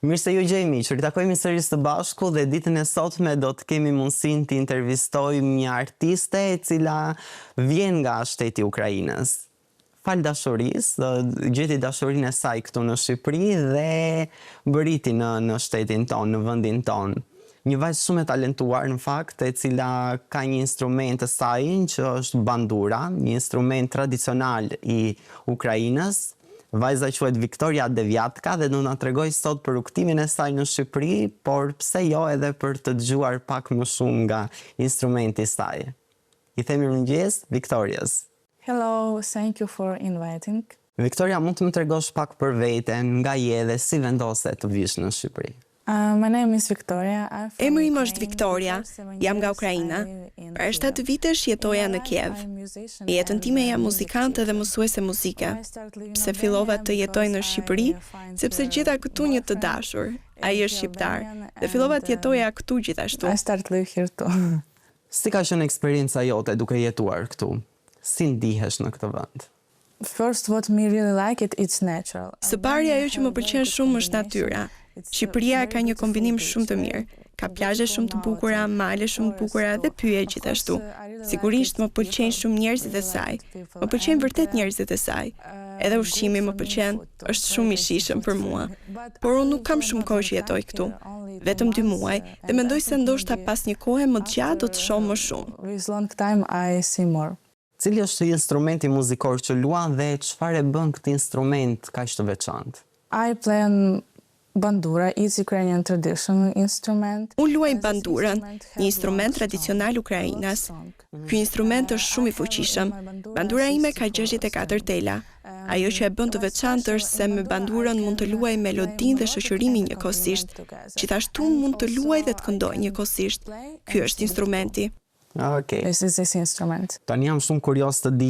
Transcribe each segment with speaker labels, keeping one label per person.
Speaker 1: Mirë se ju gjej miq, ritakojmë sërish së bashku dhe ditën e sotme do të kemi mundësinë të intervistojmë një artiste e cila vjen nga shteti i Ukrainës. Fal dashurisë, gjeti dashurinë e saj këtu në Shqipëri dhe bëriti në shtetin tonë, në vendin tonë. Një vajzë shumë e talentuar në fakt, e cila ka një instrument të saj që është bandura, një instrument tradicional i Ukrainës. Vajza quhet Viktoria Devjatka dhe do na tregoj sot për rukëtimin e saj në Shqipëri, por pse jo edhe për të dëgjuar pak më shumë nga instrumenti i saj. I themi mirëmëngjes Viktorias.
Speaker 2: Hello, thank you for inviting.
Speaker 1: Viktoria, mund të më tregosh pak për veten, nga je dhe si vendose të vish në Shqipëri?
Speaker 2: My name is Victoria.
Speaker 3: Emri im është Viktoria, jam nga Ukraina. Për 7 vitesh jetoja në Kiev. Në jetën time jam muzikante dhe mësuese muzike. Pse fillova të jetoj në Shqipëri, sepse gjeta këtu një të dashur. Ai është shqiptar dhe fillova të jetoja këtu gjithashtu.
Speaker 2: I started live here too.
Speaker 1: Si ka qenë eksperienca jote duke jetuar këtu? Si ndihesh në këtë vend?
Speaker 2: First, what me really like it's natural.
Speaker 3: Së pari ajo që më pëlqen shumë është natyra. Shqipëria ka një kombinim shumë të mirë. Ka plazhe shumë të bukura, male shumë të bukura dhe pyje gjithashtu. Sigurisht më pëlqejnë shumë njerëzit e saj. Më pëlqejnë vërtet njerëzit e saj. Edhe ushqimi më pëlqen, është shumë i shijshëm për mua. Por unë nuk kam shumë kohë që jetoj këtu. Vetëm 2 muaj dhe mendoj se ndoshta pas një kohe më të gjatë do të shoh më shumë.
Speaker 2: With long time I see more.
Speaker 1: Cili është instrumenti muzikor që luan dhe çfarë e bën këtë instrument kaq të veçantë?
Speaker 2: I play bandura, it's Ukrainian traditional instrument.
Speaker 3: Unë luaj bandurën, një instrument tradicional ukrainas. Ky instrument është shumë i fuqishëm. Bandura ime ka 64 tela. Ajo që e bën të veçantë është se me bandurën mund të luaj melodinë dhe shoqërimin njëkohësisht. Gjithashtu mund të luaj dhe të këndoj njëkohësisht. Ky është instrumenti.
Speaker 1: Okay.
Speaker 2: This is this instrument.
Speaker 1: Tani jam shumë kurios të di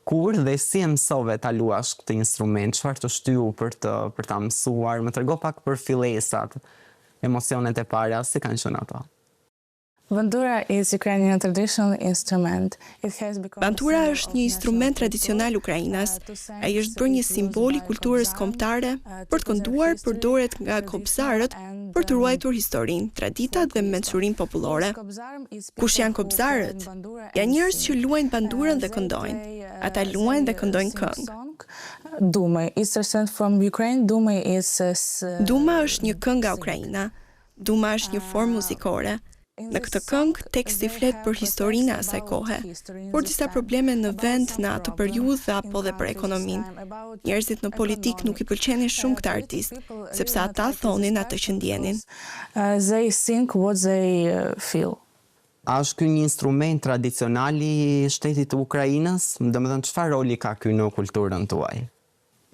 Speaker 1: kur dhe si e mësove ta luash këtë instrument, çfarë të shtyu për ta mësuar, më trego pak për fillesat, emocionet e para, si kanë qenë ato?
Speaker 2: Bandura is Ukrainian traditional instrument.
Speaker 3: Bandura është një instrument tradicional ukrainas. Ai është bërë një simbol i kulturës kombëtare, për të kënduar përdoret nga kobzarët për të ruajtur historinë, traditat dhe mençurinë popullore. Kush janë kobzarët? Janë njerëz që luajnë bandurën dhe këndojnë. Ata luajnë dhe këndojnë këngë.
Speaker 2: Duma is descended from Ukraine. Duma
Speaker 3: është një këngë nga Ukraina. Duma është një formë muzikore. Në këtë këngë, teksti flet për historinë e asaj kohe, por disa probleme në vend në atë periudhë apo dhe për ekonominë. Njerëzit në politik nuk i pëlqenin shumë këtë artist, sepse ata thonin atë që ndjenin.
Speaker 2: They think what they feel.
Speaker 1: A është ky një instrument tradicional i shtetit të Ukrainës? Domethënë çfarë roli ka ky në kulturën tuaj?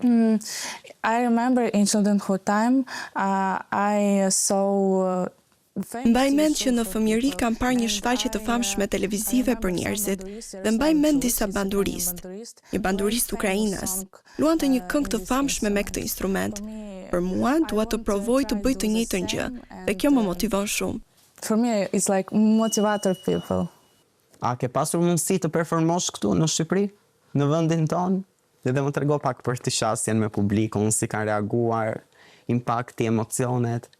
Speaker 2: I remember in childhood time I saw
Speaker 3: Mbaj mend që në fëmijëri kam parë një shfaqje të famshme televizive për njerëzit dhe mbaj mend disa bandurist. Një bandurist ukrainas luante një këngë të famshme me këtë instrument. Për mua dua të provoj të bëj të njëjtën gjë dhe kjo më motivon shumë.
Speaker 2: For me it's like motivator people.
Speaker 1: A ke pasur mundësi të performosh këtu në Shqipëri, në vendin tonë? Dhe më trego pak për të qasjen me publikun, si kanë reaguar, impakti, emocionet.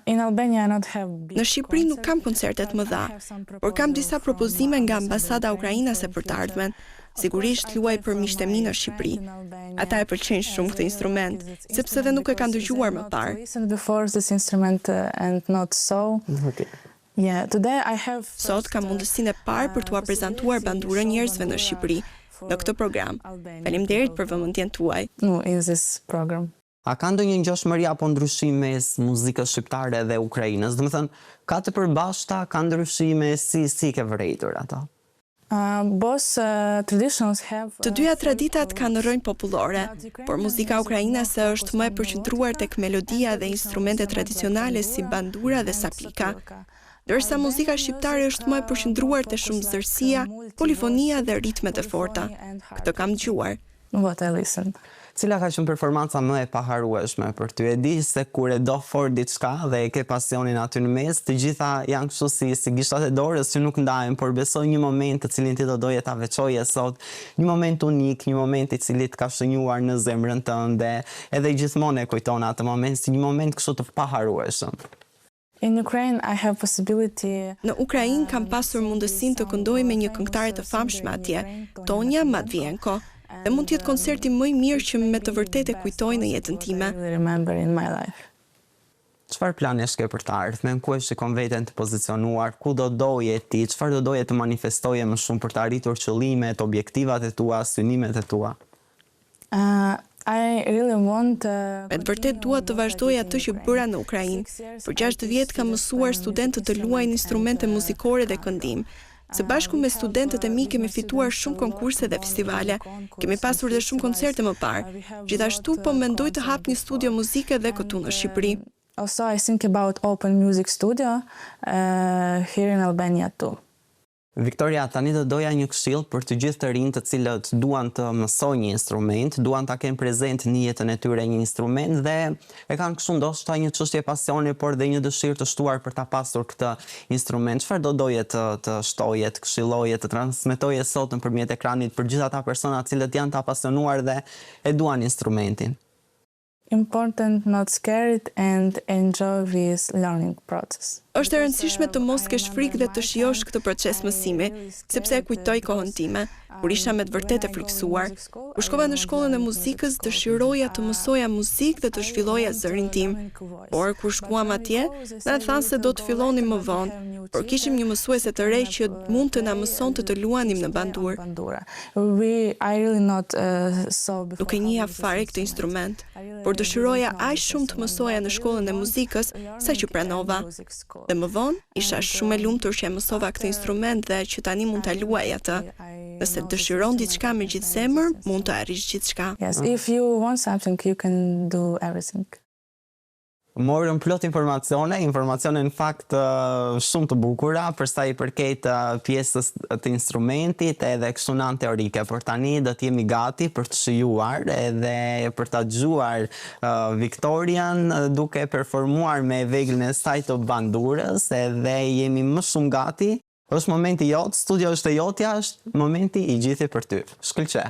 Speaker 2: In Albania I not have
Speaker 3: Në Shqipëri nuk kam koncertet më dha, por kam disa propozime nga ambasada ukrainase për të ardhmen. Sigurisht luaj për miqtë e mi në Shqipëri. Ata e pëlqejnë shumë këtë instrument, sepse dhe nuk e kanë dëgjuar më parë. Sot kam mundësinë e parë për t'ua prezantuar bandurën njerëzve në Shqipëri në këtë program. Faleminderit për vëmendjen tuaj.
Speaker 2: In this program.
Speaker 1: A ka ndonjë ngjashmëri apo ndryshim mes muzikës shqiptare dhe ukrainës? Domethënë, ka të përbashkëta, ka ndryshime, si ke vërejtur ato?
Speaker 3: Të dyja traditat kanë rrënjë popullore, por muzika ukrainase është më e përqendruar tek melodia dhe instrumente tradicionale si bandura dhe saplika. Ndërsa muzika shqiptare është më e përqendruar te shumëzërsia, polifonia dhe ritmet e forta. Këtë kam dëgjuar.
Speaker 2: What I listen.
Speaker 1: Cila ka qenë performanca më e paharrueshme për ty? E di se kur e do fort diçka dhe e ke pasionin aty në mes, të gjitha janë kështu si gishtat e dorës që nuk ndahen, por besoj një moment të cilin ti do doje ta veçoje sot, një moment unik, një moment i cili të ka shënjuar në zemrën tënde, edhe gjithmonë e kujton atë moment si një moment kështu të paharrueshëm.
Speaker 2: In Ukraine, I have possibility.
Speaker 3: Në Ukrainë kam pasur mundësinë të këndoj me një këngëtare të famshme atje, Tonja Matvienko. Dhe mund të jetë koncerti më i mirë që me të vërtetë e kujtoj në jetën time.
Speaker 2: Remember in my life.
Speaker 1: Çfarë planesh ke për të ardhmen? Ku e shikon veten të pozicionuar? Ku do doje ti? Çfarë do doje të manifestoje më shumë për të arritur qëllimet, objektivat e tua, synimet e tua?
Speaker 2: I really want.
Speaker 3: Me të vërtet dua të vazhdoj atë që bëra në Ukrainë. Për 6 vjet kam mësuar studentët të luajnë instrumente muzikore dhe këndim. Së bashku me studentët e mi kemi fituar shumë konkurse dhe festivale. Kemi pasur dhe shumë koncerte më parë. Gjithashtu po mendoj të hap një studio muzike dhe këtu në Shqipëri.
Speaker 2: Also, I think about open music studio here in Albania too.
Speaker 1: Victoria, tani do doja një këshill për të gjithë të rinj të cilët duan të mësojnë një instrument, duan ta kenë prezent në jetën e tyre një instrument dhe e kanë kështu ndoshta një çështje pasioni, por dhe një dëshirë të shtuar për ta pasur këtë instrument. Çfarë do doje të shtoje, të këshilloje, të transmetoje sot nëpërmjet ekranit për gjithë ata persona të cilët janë të apasionuar dhe e duan instrumentin?
Speaker 2: Important not scared and enjoy this learning process.
Speaker 3: Është e rëndësishme të mos kesh frikë dhe të shijosh këtë proces mësimi, sepse e kujtoj kohën time, kur isha me të vërtetë e frikësuar. Kur shkova në shkollën e muzikës, dëshiroja të mësoja muzikë dhe të zhvilloja zërin tim. Por kur shkuam atje, na thanë se do të fillonim më vonë, por kishim një mësuese të re që mund të na mësonte të luanim në bandur. Nuk e njeh fare këtë instrument, por dëshiroja aq shumë të mësoja në shkollën e muzikës sa që pranova. Dhe më vonë, isha shumë e lumtur që e mësova këtë instrument dhe që tani mund ta luaj atë. Nëse dëshiron diçka me gjithë zemër, mund të arrish gjithçka.
Speaker 2: Yes, if you want something, you can do everything.
Speaker 1: Morëm plot informacione në fakt shumë të bukura për sa i përket pjesës të instrumentit edhe kështu në anë teorike, por tani do të jemi gati për të shijuar edhe për ta dëgjuar Victorian duke performuar me veglën e saj të bandurës, edhe jemi më shumë gati. Është momenti jot, studio është e jotja, është momenti i gjithë për ty. Shkëlqe.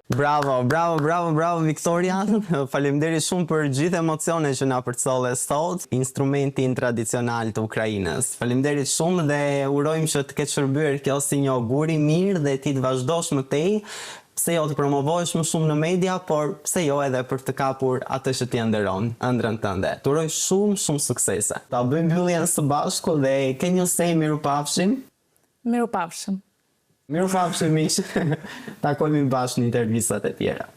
Speaker 1: Bravo, bravo, bravo, bravo Viktoria. Faleminderit shumë për gjithë emocionet që na përcolle sot, instrumentin tradicional të Ukrainës. Faleminderit shumë dhe urojmë që të ketë shërbyer kjo si një augur i mirë dhe ti të vazhdosh më tej, pse jo të promovohesh më shumë në media, por pse jo edhe për të kapur atë që ti nderon, ëndrrën tënde. Të uroj shumë suksese. Ta bëjmë mbylljen së bashku dhe ke një sej mirupafshim.
Speaker 2: Mirupafshim.
Speaker 1: Mirupafshim miq. Takojmë bashkë në intervistat e tjera.